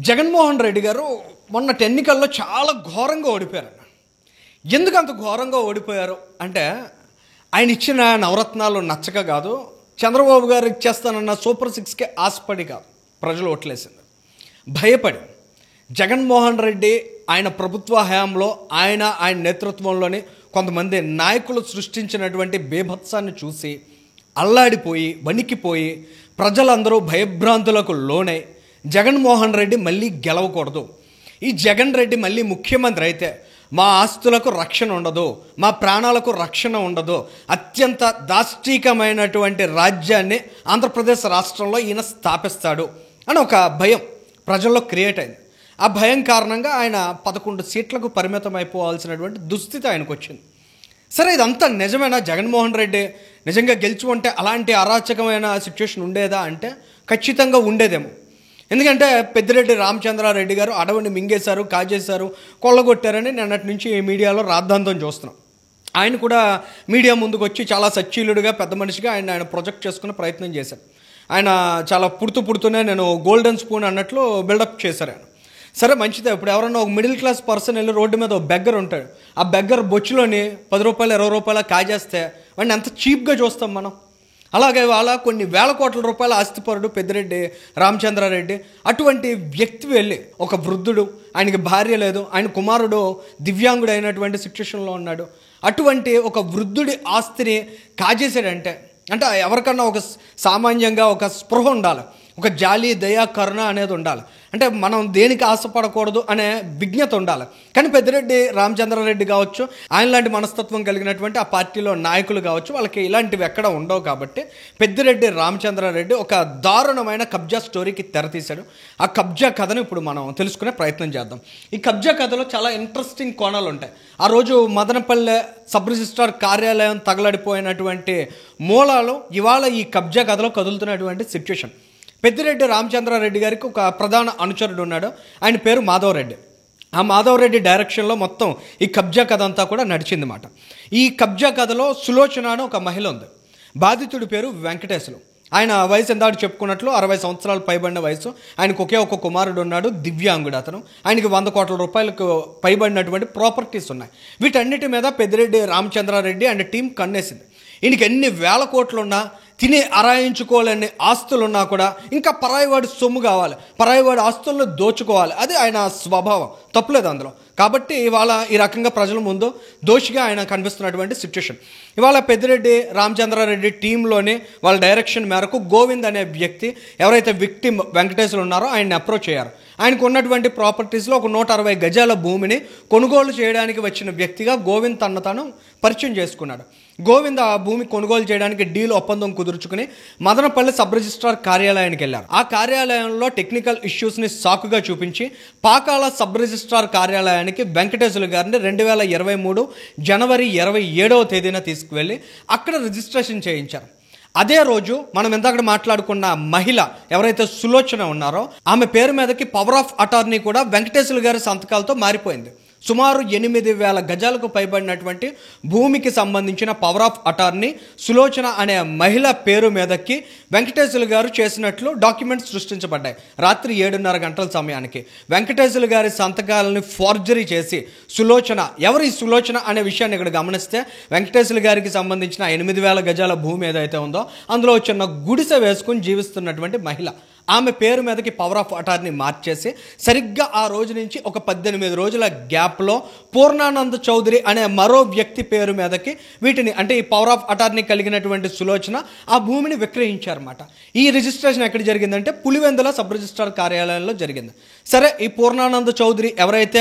జగన్మోహన్ రెడ్డి గారు మొన్నటి ఎన్నికల్లో చాలా ఘోరంగా ఓడిపోయారు. ఎందుకు అంత ఘోరంగా ఓడిపోయారు అంటే ఆయన ఇచ్చిన నవరత్నాలు నచ్చక కాదు, చంద్రబాబు గారు ఇచ్చేస్తానన్న సూపర్ సిక్స్కే ఆశపడి కాదు, ప్రజలు ఓట్లేసింది భయపడి. జగన్మోహన్ రెడ్డి ఆయన ప్రభుత్వ హయాంలో ఆయన నేతృత్వంలోని కొంతమంది నాయకులు సృష్టించినటువంటి బీభత్సాన్ని చూసి అల్లాడిపోయి వణికిపోయి ప్రజలందరూ భయభ్రాంతులకు లోనై జగన్మోహన్ రెడ్డి మళ్ళీ గెలవకూడదు, ఈ జగన్ రెడ్డి మళ్ళీ ముఖ్యమంత్రి అయితే మా ఆస్తులకు రక్షణ ఉండదు, మా ప్రాణాలకు రక్షణ ఉండదు, అత్యంత దాష్టీకమైనటువంటి రాజ్యాన్ని ఆంధ్రప్రదేశ్ రాష్ట్రంలో ఈయన స్థాపిస్తాడు అని ఒక భయం ప్రజల్లో క్రియేట్ అయింది. ఆ భయం కారణంగా ఆయన 11 సీట్లకు పరిమితం అయిపోవాల్సినటువంటి దుస్థితి ఆయనకు వచ్చింది. సరే, ఇదంతా నిజమేనా? జగన్మోహన్ రెడ్డి నిజంగా గెలిచి ఉంటే అలాంటి అరాచకమైన సిచ్యువేషన్ ఉండేదా అంటే ఖచ్చితంగా ఉండేదేమో. ఎందుకంటే పెద్దిరెడ్డి రామచంద్రారెడ్డి గారు అడవిని మింగేశారు, కాజేశారు, కొల్లగొట్టారని నిన్నటి నుంచి మీడియాలో రాద్ధాంతం చూస్తున్నాం. ఆయన కూడా మీడియా ముందుకు వచ్చి చాలా సచ్చీలుడిగా పెద్ద మనిషిగా ఆయన ప్రొజెక్ట్ చేసుకునే ప్రయత్నం చేశారు. ఆయన చాలా పుడుతూనే నేను గోల్డెన్ స్పూన్ అన్నట్లు బిల్డప్ చేశారు ఆయన. సరే, మంచిదే. ఇప్పుడు ఎవరన్నా ఒక మిడిల్ క్లాస్ పర్సన్ వెళ్ళి రోడ్డు మీద ఒక బెగ్గర్ ఉంటాడు, ఆ బెగ్గర్ బొచ్చులోని 10 రూపాయలు 20 రూపాయలు కాజేస్తే వాడిని ఎంత చీప్గా చూస్తాం మనం. అలాగే వాళ్ళ కొన్ని వేల కోట్ల రూపాయల ఆస్తిపరుడు పెద్దిరెడ్డి రామచంద్రారెడ్డి, అటువంటి వ్యక్తి వెళ్ళి ఒక వృద్ధుడు, ఆయనకి భార్య లేదు, ఆయన కుమారుడు దివ్యాంగుడు అయినటువంటి సిచ్యువేషన్లో ఉన్నాడు, అటువంటి ఒక వృద్ధుడి ఆస్తిని కాజేశాడంటే అంటే ఎవరికన్నా ఒక సామాన్యంగా ఒక స్పృహ ఉండాలి, ఒక జాలి దయా కరుణ అనేది ఉండాలి, అంటే మనం దేనికి ఆశపడకూడదు అనే విజ్ఞత ఉండాలి. కానీ పెద్దిరెడ్డి రామచంద్రారెడ్డి కావచ్చు, ఆయన లాంటి మనస్తత్వం కలిగినటువంటి ఆ పార్టీలో నాయకులు కావచ్చు, వాళ్ళకి ఇలాంటివి ఎక్కడ ఉండవు. కాబట్టి పెద్దిరెడ్డి రామచంద్రారెడ్డి ఒక దారుణమైన కబ్జా స్టోరీకి తెరతీశాడు. ఆ కబ్జా కథను ఇప్పుడు మనం తెలుసుకునే ప్రయత్నం చేద్దాం. ఈ కబ్జా కథలో చాలా ఇంట్రెస్టింగ్ కోణాలు ఉంటాయి. ఆ రోజు మదనపల్లె సబ్ రిజిస్ట్రార్ కార్యాలయం తగలడిపోయినటువంటి మూలాలు ఇవాళ ఈ కబ్జా కథలో కదులుతున్నటువంటి సిచ్యువేషన్. పెద్దిరెడ్డి రామచంద్రారెడ్డి గారికి ఒక ప్రధాన అనుచరుడు ఉన్నాడు, ఆయన పేరు మాధవరెడ్డి. ఆ మాధవరెడ్డి డైరెక్షన్లో మొత్తం ఈ కబ్జా కథ అంతా కూడా నడిచిందన్నమాట. ఈ కబ్జా కథలో సులోచన అని ఒక మహిళ ఉంది. బాధితుడి పేరు వెంకటేశ్వరు. ఆయన వయసు ఎందాడు చెప్పుకున్నట్లు 60 సంవత్సరాలు పైబడిన వయసు. ఆయనకు ఒకే ఒక కుమారుడు ఉన్నాడు, దివ్యాంగుడు అతను. ఆయనకి 100 కోట్ల రూపాయలకు పైబడినటువంటి ప్రాపర్టీస్ ఉన్నాయి. వీటన్నిటి మీద పెద్దిరెడ్డి రామచంద్రారెడ్డి అండ్ టీం కన్నేసింది. ఈయనకి ఎన్ని వేల కోట్లున్నా, తిని అరాయించుకోవాలని ఆస్తులున్నా కూడా ఇంకా పరాయివాడి సొమ్ము కావాలి, పరాయివాడి ఆస్తులను దోచుకోవాలి, అది ఆయన స్వభావం, తప్పులేదు అందులో. కాబట్టి ఇవాళ ఈ రకంగా ప్రజల ముందు దోషిగా ఆయన కనిపిస్తున్నటువంటి సిచ్యువేషన్. ఇవాళ పెద్దిరెడ్డి రామచంద్రారెడ్డి టీంలోని వాళ్ళ డైరెక్షన్ మేరకు గోవింద్ అనే వ్యక్తి, ఎవరైతే విక్టిమ్ వెంకటేశ్వరు ఉన్నారో ఆయన్ని అప్రోచ్ అయ్యారు. ఆయనకు ఉన్నటువంటి ప్రాపర్టీస్లో ఒక 160 గజాల భూమిని కొనుగోలు చేయడానికి వచ్చిన వ్యక్తిగా గోవింద్ తను పరిచయం చేసుకున్నాడు. గోవింద్ ఆ భూమి కొనుగోలు చేయడానికి డీల్ ఒప్పందం కుదుర్చుకుని మదనపల్లి సబ్ రిజిస్ట్రార్ కార్యాలయానికి వెళ్ళారు. ఆ కార్యాలయంలో టెక్నికల్ ఇష్యూస్ని సాకుగా చూపించి పాకాల సబ్ రిజిస్ట్రార్ కార్యాలయానికి వెంకటేశ్వర గారిని 2023 జనవరి 27వ తేదీన తీసుకువెళ్ళి అక్కడ రిజిస్ట్రేషన్ చేయించారు. అదే రోజు మనం ఇందాక మాట్లాడుకున్న మహిళ ఎవరైతే సులోచన ఉన్నారో ఆమె పేరు మీదకి పవర్ ఆఫ్ అటార్నీ కూడా వెంకటేశ్వర గారి సంతకాలతో మారిపోయింది. సుమారు 8,000 గజాలకు పైబడినటువంటి భూమికి సంబంధించిన పవర్ ఆఫ్ అటార్నీ సులోచన అనే మహిళ పేరు మీదకి వెంకటేశ్వర గారు చేసినట్లు డాక్యుమెంట్స్ సృష్టించబడ్డాయి. రాత్రి 7:30 గంటల సమయానికి వెంకటేశ్వర గారి సంతకాలని ఫోర్జరీ చేసి సులోచన, ఎవరు ఈ సులోచన అనే విషయాన్ని ఇక్కడ గమనిస్తే, వెంకటేశ్వర గారికి సంబంధించిన 8,000 గజాల భూమి ఏదైతే ఉందో అందులో చిన్న గుడిసె వేసుకుని జీవిస్తున్నటువంటి మహిళ, ఆమె పేరు మీదకి పవర్ ఆఫ్ అటార్నీ మార్చేసి సరిగ్గా ఆ రోజు నుంచి ఒక 18 రోజుల గ్యాప్లో పూర్ణానంద్ చౌదరి అనే మరో వ్యక్తి పేరు మీదకి వీటిని, అంటే ఈ పవర్ ఆఫ్ అటార్నీ కలిగినటువంటి సులోచన ఆ భూమిని విక్రయించారన్నమాట. ఈ రిజిస్ట్రేషన్ ఎక్కడ జరిగిందంటే పులివెందుల సబ్ రిజిస్ట్రార్ కార్యాలయంలో జరిగింది. సరే, ఈ పూర్ణానంద్ చౌదరి ఎవరైతే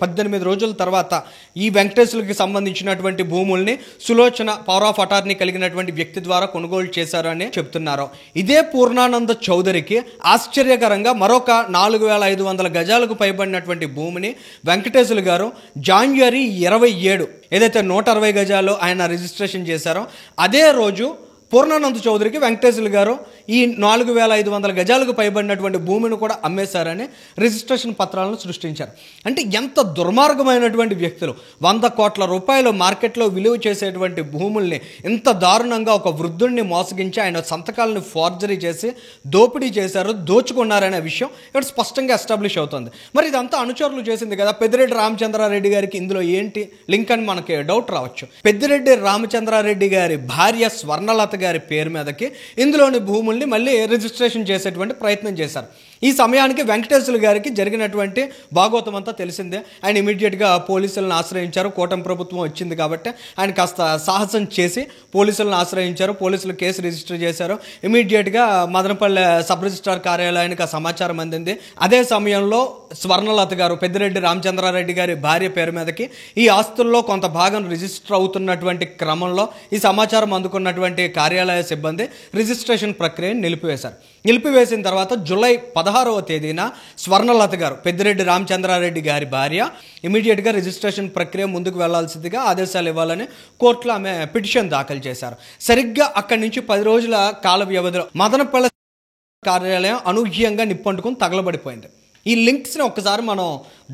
18 రోజుల తర్వాత ఈ వెంకటేశ్వరుకి సంబంధించినటువంటి భూముల్ని సులోచన పవర్ ఆఫ్ అటార్నీ కలిగినటువంటి వ్యక్తి ద్వారా కొనుగోలు చేశారు అని చెప్తున్నారో, ఇదే పూర్ణానంద చౌదరికి ఆశ్చర్యకరంగా మరొక 4,500 గజాలకు పైబడినటువంటి భూమిని వెంకటేశ్వర గారు జనవరి 27 ఏదైతే 160 గజాలు ఆయన రిజిస్ట్రేషన్ చేశారో అదే రోజు పూర్ణానంద చౌదరికి వెంకటేశ్వర్లు గారు ఈ 4,500 గజాలకు పైబడినటువంటి భూమిని కూడా అమ్మేశారని రిజిస్ట్రేషన్ పత్రాలను సృష్టించారు. అంటే ఎంత దుర్మార్గమైనటువంటి వ్యక్తులు! 100 కోట్ల రూపాయలు మార్కెట్లో విలువ చేసేటువంటి భూముల్ని ఇంత దారుణంగా ఒక వృద్ధుడిని మోసగించి ఆయన సంతకాలను ఫోర్జరీ చేసి దోపిడీ చేశారు, దోచుకున్నారనే విషయం ఇక్కడ స్పష్టంగా ఎస్టాబ్లిష్ అవుతుంది. మరి ఇదంతా అనుచరులు చేసింది కదా. పెద్దిరెడ్డి రామచంద్రారెడ్డి గారికి ఇందులో ఏంటి లింక్ అని మనకి డౌట్ రావచ్చు. పెద్దిరెడ్డి రామచంద్రారెడ్డి గారి భార్య స్వర్ణలత గారి పేరు మీదకి ఇందులోని భూముల్ని మళ్ళీ రిజిస్ట్రేషన్ చేసేటువంటి ప్రయత్నం చేశారు. ఈ సమయానికి వెంకటేశ్వర్లు గారికి జరిగినటువంటి భాగోతం అంతా తెలిసిందే. ఆయన ఇమీడియట్గా పోలీసులను ఆశ్రయించారు. కూటమి ప్రభుత్వం వచ్చింది కాబట్టి ఆయన కాస్త సాహసం చేసి పోలీసులను ఆశ్రయించారు. పోలీసులు కేసు రిజిస్టర్ చేశారు. ఇమీడియట్గా మదనపల్లె సబ్ రిజిస్ట్రార్ కార్యాలయానికి ఆ సమాచారం అందింది. అదే సమయంలో స్వర్ణలత గారు పెద్దిరెడ్డి రామచంద్రారెడ్డి గారి భార్య పేరు మీదకి ఈ ఆస్తుల్లో కొంత భాగం రిజిస్టర్ అవుతున్నటువంటి క్రమంలో ఈ సమాచారం అందుకున్నటువంటి కార్యాలయ సిబ్బంది రిజిస్ట్రేషన్ ప్రక్రియను నిలిపివేశారు. నిలిపివేసిన తర్వాత జూలై 16వ తేదీన స్వర్ణలత గారు పెద్దిరెడ్డి రామచంద్రారెడ్డి గారి భార్య ఇమీడియట్గా రిజిస్ట్రేషన్ ప్రక్రియ ముందుకు వెళ్లాల్సిందిగా ఆదేశాలు ఇవ్వాలని కోర్టులో ఆమె పిటిషన్ దాఖలు చేశారు. సరిగ్గా అక్కడి నుంచి 10 రోజుల కాల వ్యవధిలో మదనపల్లె కార్యాలయం అనూహ్యంగా నిప్పంటుకుని తగలబడిపోయింది. ఈ లింక్స్ని ఒక్కసారి మనం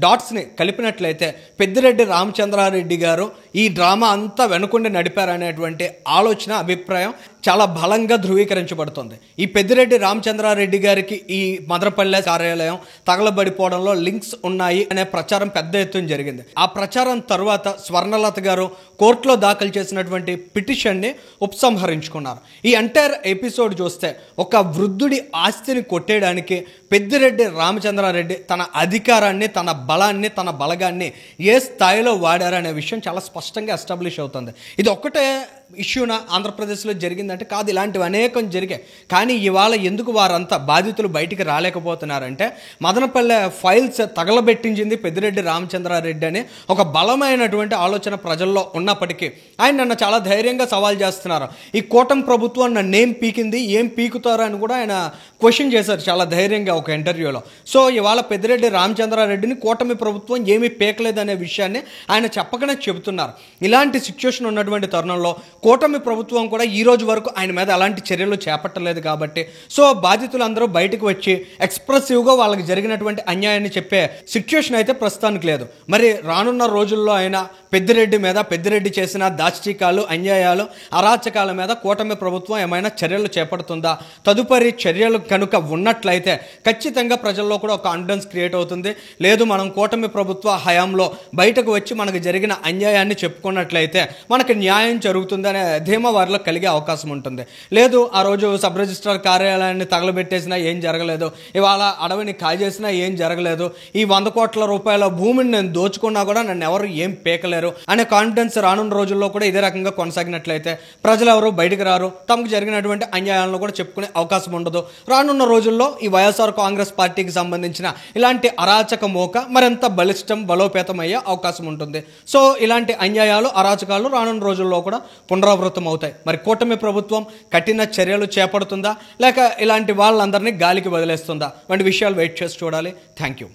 డాట్స్ని కలిపినట్లయితే పెద్దిరెడ్డి రామచంద్రారెడ్డి గారు ఈ డ్రామా అంతా వెనుకుండి నడిపారనేటువంటి ఆలోచన, అభిప్రాయం చాలా బలంగా ధృవీకరించబడుతుంది. ఈ పెద్దిరెడ్డి రామచంద్రారెడ్డి గారికి ఈ మదనపల్లె కార్యాలయం తగలబడిపోవడంలో లింక్స్ ఉన్నాయి అనే ప్రచారం పెద్ద ఎత్తున జరిగింది. ఆ ప్రచారం తరువాత స్వర్ణలత గారు కోర్టులో దాఖలు చేసినటువంటి పిటిషన్ని ఉపసంహరించుకున్నారు. ఈ ఎంటైర్ ఎపిసోడ్ చూస్తే ఒక వృద్ధుడి ఆస్తిని కొట్టేయడానికి పెద్దిరెడ్డి రామచంద్రారెడ్డి తన అధికారాన్ని, తన బలాన్ని, తన బలగాన్ని ఏ స్థాయిలో వాడారనే విషయం చాలా స్పష్టంగా ఎస్టాబ్లిష్ అవుతుంది. ఇది ఒక్కటే ఇష్యూనా ఆంధ్రప్రదేశ్లో జరిగిందంటే కాదు, ఇలాంటివి అనేకం జరిగాయి. కానీ ఇవాళ ఎందుకు వారంతా బాధితులు బయటికి రాలేకపోతున్నారంటే మదనపల్లె ఫైల్స్ తగలబెట్టించింది పెద్దిరెడ్డి రామచంద్రారెడ్డి అని ఒక బలమైనటువంటి ఆలోచన ప్రజల్లో ఉన్నప్పటికీ ఆయన నన్ను చాలా ధైర్యంగా సవాల్ చేస్తున్నారు. ఈ కూటమి ప్రభుత్వం నన్ను ఏం పీకింది, ఏం పీకుతారు అని కూడా ఆయన క్వశ్చన్ చేశారు చాలా ధైర్యంగా ఒక ఇంటర్వ్యూలో. సో ఇవాళ పెద్దిరెడ్డి రామచంద్రారెడ్డిని కూటమి ప్రభుత్వం ఏమీ పీకలేదనే విషయాన్ని ఆయన చెప్పకనే చెబుతున్నారు. ఇలాంటి సిచ్యువేషన్ ఉన్నటువంటి తరుణంలో కూటమి ప్రభుత్వం కూడా ఈ రోజు వరకు ఆయన మీద అలాంటి చర్యలు చేపట్టలేదు కాబట్టి సో బాధితులందరూ బయటకు వచ్చి ఎక్స్ప్రెసివ్గా వాళ్ళకి జరిగినటువంటి అన్యాయాన్ని చెప్పే సిచ్యువేషన్ అయితే ప్రస్తుతానికి లేదు. మరి రానున్న రోజుల్లో అయినా పెద్దిరెడ్డి మీద, పెద్దిరెడ్డి చేసిన దాష్టికాలు, అన్యాయాలు, అరాచకాల మీద కూటమి ప్రభుత్వం ఏమైనా చర్యలు చేపడుతుందా? తదుపరి చర్యలు కనుక ఉన్నట్లయితే ఖచ్చితంగా ప్రజల్లో కూడా ఒక కాన్ఫిడెన్స్ క్రియేట్ అవుతుంది. లేదు మనం కూటమి ప్రభుత్వ హయాంలో బయటకు వచ్చి మనకు జరిగిన అన్యాయాన్ని చెప్పుకున్నట్లయితే మనకి న్యాయం జరుగుతుంది అనే ధీమా వారిలో కలిగే అవకాశం ఉంటుంది. లేదు ఆ రోజు సబ్ రిజిస్ట్రార్ కార్యాలయాన్ని తగలబెట్టేసినా ఏం జరగలేదు, ఇవాళ అడవిని కాజేసినా ఏం జరగలేదు, ఈ 100 కోట్ల రూపాయల భూమిని నేను దోచుకున్నా కూడా నన్ను ఎవరు ఏం పీకలేరు అనే కాన్ఫిడెన్స్ రానున్న రోజుల్లో కూడా ఇదే రకంగా కొనసాగినట్లయితే ప్రజలు ఎవరు బయటకు రారు, తమకు జరిగినటువంటి అన్యాయాలను కూడా చెప్పుకునే అవకాశం ఉండదు. రానున్న రోజుల్లో ఈ వైఎస్ఆర్ కాంగ్రెస్ పార్టీకి సంబంధించిన ఇలాంటి అరాచక మోక మరింత బలిష్టం, బలోపేతం అయ్యే అవకాశం ఉంటుంది. సో ఇలాంటి అన్యాయాలు, అరాచకాలు రానున్న రోజుల్లో కూడా పునరావృతం అవుతాయి. మరి కూటమి ప్రభుత్వం కఠిన చర్యలు చేపడుతుందా లేక ఇలాంటి వాళ్ళందరినీ గాలికి వదిలేస్తుందా వంటి విషయాలు వెయిట్ చేసి చూడాలి. Thank you.